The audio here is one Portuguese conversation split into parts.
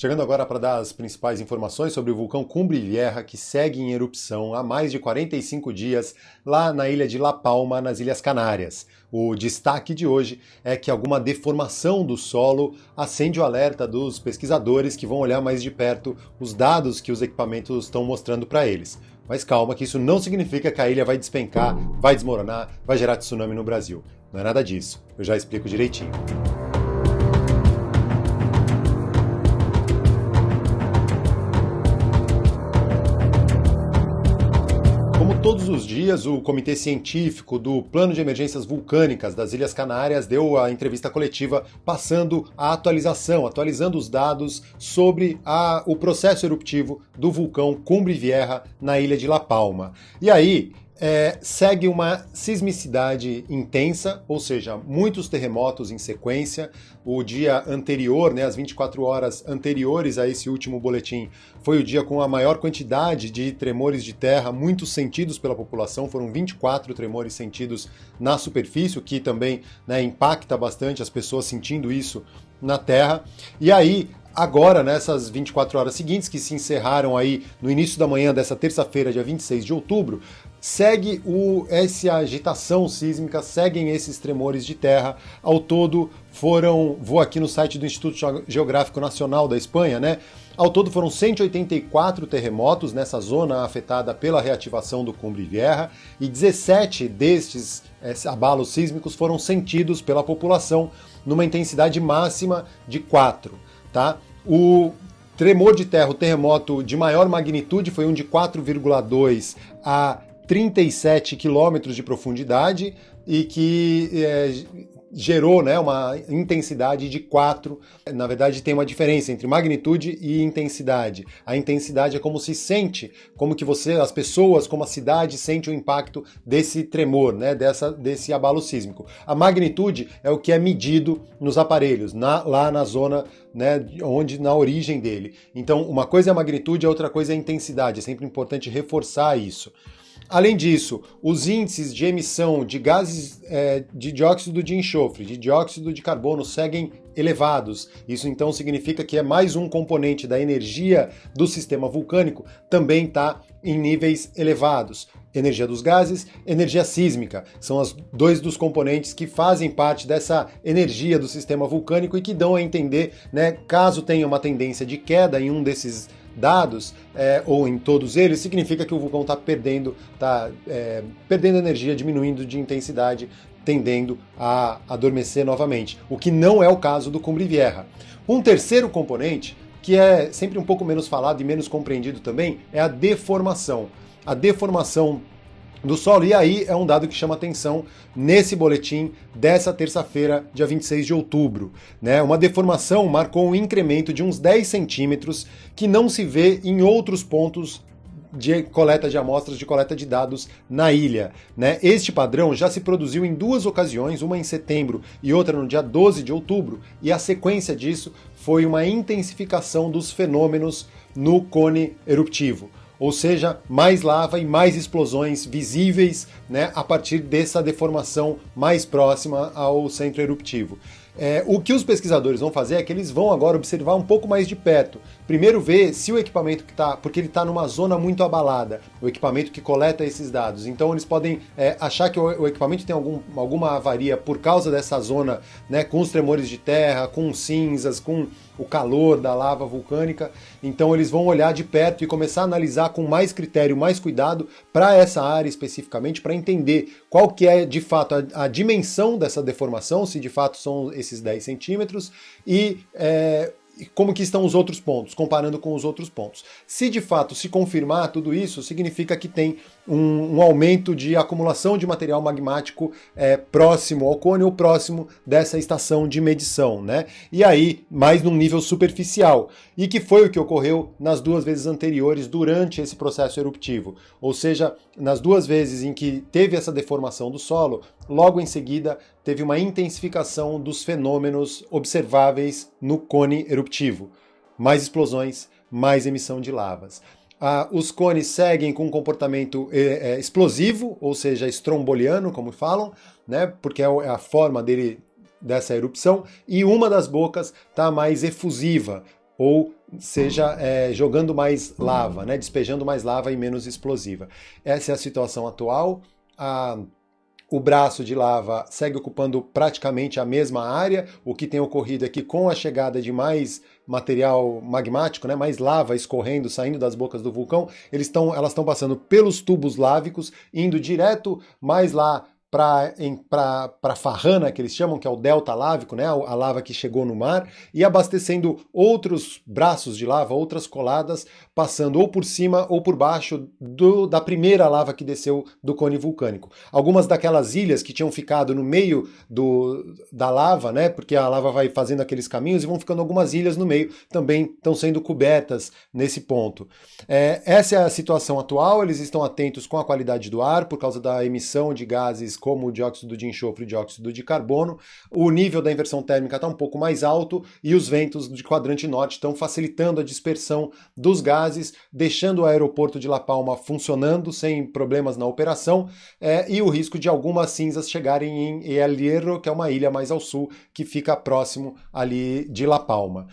Chegando agora para dar as principais informações sobre o vulcão Cumbre Vieja, que segue em erupção há mais de 45 dias lá na ilha de La Palma, nas Ilhas Canárias. O destaque de hoje é que alguma deformação do solo acende o alerta dos pesquisadores que vão olhar mais de perto os dados que os equipamentos estão mostrando para eles. Mas calma, que isso não significa que a ilha vai despencar, vai desmoronar, vai gerar tsunami no Brasil. Não é nada disso. Eu já explico direitinho. Todos os dias, o Comitê Científico do Plano de Emergências Vulcânicas das Ilhas Canárias deu a entrevista coletiva passando a atualizando os dados sobre o processo eruptivo do vulcão Cumbre Vieja na ilha de La Palma. E aí, segue uma sismicidade intensa, ou seja, muitos terremotos em sequência. O dia anterior, as 24 horas anteriores a esse último boletim, foi o dia com a maior quantidade de tremores de terra, muitos sentidos pela população. Foram 24 tremores sentidos na superfície, o que também impacta bastante as pessoas sentindo isso na terra. E aí, agora, nessas 24 horas seguintes, que se encerraram aí no início da manhã dessa terça-feira, dia 26 de outubro, segue essa agitação sísmica, seguem esses tremores de terra. Ao todo vou aqui no site do Instituto Geográfico Nacional da Espanha, Ao todo foram 184 terremotos nessa zona afetada pela reativação do Cumbre Vieja e 17 destes abalos sísmicos foram sentidos pela população numa intensidade máxima de 4. Tá? O tremor de terra, o terremoto de maior magnitude, foi um de 4,2 a 37 quilômetros de profundidade e que gerou uma intensidade de 4. Na verdade, tem uma diferença entre magnitude e intensidade. A intensidade é como se sente, como que as pessoas, como a cidade sente o impacto desse tremor, desse abalo sísmico. A magnitude é o que é medido nos aparelhos, lá na zona, na origem dele. Então, uma coisa é a magnitude, a outra coisa é a intensidade. É sempre importante reforçar isso. Além disso, os índices de emissão de gases de dióxido de enxofre, de dióxido de carbono seguem elevados. Isso então significa que é mais um componente da energia do sistema vulcânico também está em níveis elevados. Energia dos gases, energia sísmica, são os dois dos componentes que fazem parte dessa energia do sistema vulcânico e que dão a entender, caso tenha uma tendência de queda em um desses dados, ou em todos eles, significa que o vulcão está perdendo energia, diminuindo de intensidade, tendendo a adormecer novamente, o que não é o caso do Cumbre Vieja. Um terceiro componente, que é sempre um pouco menos falado e menos compreendido também, é a deformação. A deformação do solo, e aí é um dado que chama atenção nesse boletim dessa terça-feira, dia 26 de outubro. Uma deformação marcou um incremento de uns 10 centímetros que não se vê em outros pontos de coleta de amostras, de coleta de dados na ilha. Este padrão já se produziu em duas ocasiões, uma em setembro e outra no dia 12 de outubro, e a sequência disso foi uma intensificação dos fenômenos no cone eruptivo. Ou seja, mais lava e mais explosões visíveis a partir dessa deformação mais próxima ao centro eruptivo. O que os pesquisadores vão fazer é que eles vão agora observar um pouco mais de perto. Primeiro ver se o equipamento que está, porque ele está numa zona muito abalada, o equipamento que coleta esses dados. Então eles podem achar que o equipamento tem alguma avaria por causa dessa zona, com os tremores de terra, com cinzas, com o calor da lava vulcânica. Então eles vão olhar de perto e começar a analisar com mais critério, mais cuidado para essa área especificamente, para entender qual que é de fato a dimensão dessa deformação, se de fato são esses 10 centímetros e como que estão os outros pontos, comparando com os outros pontos. Se de fato se confirmar tudo isso, significa que tem um aumento de acumulação de material magmático próximo ao cone ou próximo dessa estação de medição, E aí, mais num nível superficial. E que foi o que ocorreu nas duas vezes anteriores durante esse processo eruptivo. Ou seja, nas duas vezes em que teve essa deformação do solo, logo em seguida teve uma intensificação dos fenômenos observáveis no cone eruptivo. Mais explosões, mais emissão de lavas. Os cones seguem com um comportamento explosivo, ou seja, estromboliano, como falam, porque é a forma dessa erupção, e uma das bocas está mais efusiva, ou seja, jogando mais lava, né? Despejando mais lava e menos explosiva. Essa é a situação atual. O braço de lava segue ocupando praticamente a mesma área. O que tem ocorrido é que com a chegada de mais material magmático, né, mais lava escorrendo, saindo das bocas do vulcão, elas estão passando pelos tubos lávicos, indo direto mais lá para Farrana, que eles chamam, que é o delta lávico, né, a lava que chegou no mar, e abastecendo outros braços de lava, outras coladas, passando ou por cima ou por baixo da primeira lava que desceu do cone vulcânico. Algumas daquelas ilhas que tinham ficado no meio da lava, né, porque a lava vai fazendo aqueles caminhos e vão ficando algumas ilhas no meio, também estão sendo cobertas nesse ponto. Essa é a situação atual, eles estão atentos com a qualidade do ar, por causa da emissão de gases como o dióxido de enxofre e o dióxido de carbono. O nível da inversão térmica está um pouco mais alto e os ventos de quadrante norte estão facilitando a dispersão dos gases, deixando o aeroporto de La Palma funcionando sem problemas na operação, e o risco de algumas cinzas chegarem em El Hierro, que é uma ilha mais ao sul, que fica próximo ali de La Palma.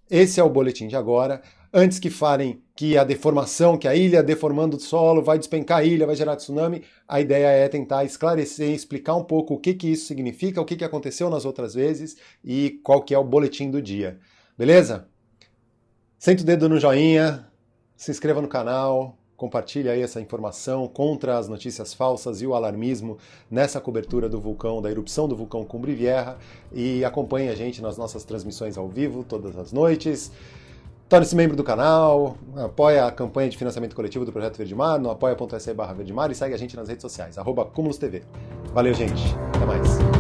Esse é o boletim de agora. Antes que falem que a deformação, que a ilha deformando o solo vai despencar a ilha, vai gerar tsunami, a ideia é tentar esclarecer, explicar um pouco o que isso significa, o que aconteceu nas outras vezes e qual que é o boletim do dia. Beleza? Senta o dedo no joinha, se inscreva no canal, compartilhe aí essa informação contra as notícias falsas e o alarmismo nessa cobertura do vulcão, da erupção do vulcão Cumbre Vieja, e acompanhe a gente nas nossas transmissões ao vivo todas as noites. Torne-se membro do canal, apoia a campanha de financiamento coletivo do Projeto Verdemar no apoia.se/verdemar e segue a gente nas redes sociais, @cumulustv. Valeu, gente. Até mais.